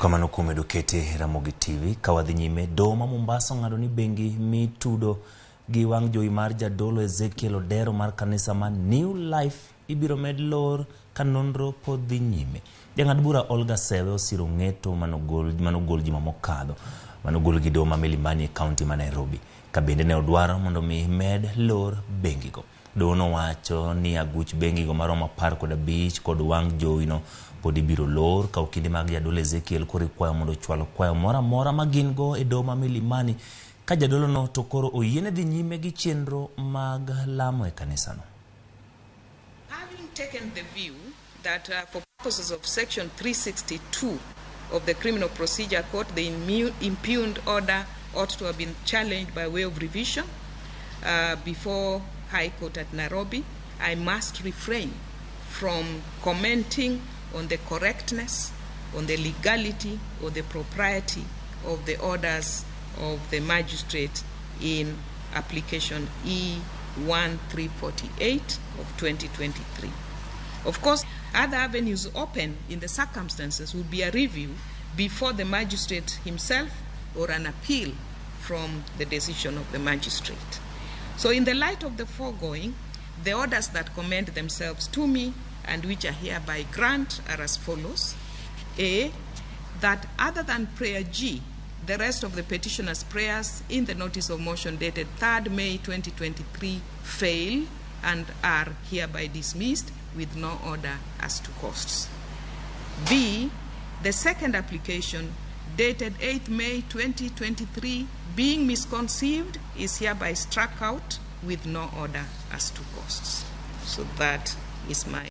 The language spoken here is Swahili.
Erokamano kuom edukete Ramogi TV kawadhi nyime. Doho ma Mombasa ng'ado ni bengi mitudo gi wang' jowi mar jadolo Ezekiel odero mar kanisa man New Life ibiro med lor kanonro pod dhi nyime. Jang'ad bura Olga Sewe osiro ng'eto manogol ji mamokadho manogol gi doho ma Milimani e kaunti ma Nairobi ka bende ne odwaro mondo mi med lor bengigo. Doho nowacho ni aguch bengigo maromo 15 kod wang' jowino pod ibiro lor ka okinde mag jadolo Ezekiel koro ikwayo mondo chwalo kwayo mora ma gin go e doho ma Milimani ka jadolo no to koro oyiene dhi nyime gi chenro mag lamo e kanisa no. Having taken the view that for purposes of section 362 of the Criminal Procedure Code, the impugned order ought to have been challenged by way of revision before High Court at Nairobi, I must refrain from commenting on the correctness, on the legality or the propriety of the orders of the magistrate in application E1348 of 2023. Of course, other avenues open in the circumstances would be a review before the magistrate himself or an appeal from the decision of the magistrate. So in the light of the foregoing, the orders that commend themselves to me and which I hereby grant are as follows. A, that other than prayer G, the rest of the petitioner's prayers in the notice of motion dated 3rd May 2023 fail and are hereby dismissed with no order as to costs. B, the second application dated 8th May 2023 being misconceived is hereby struck out with no order as to costs. So that is my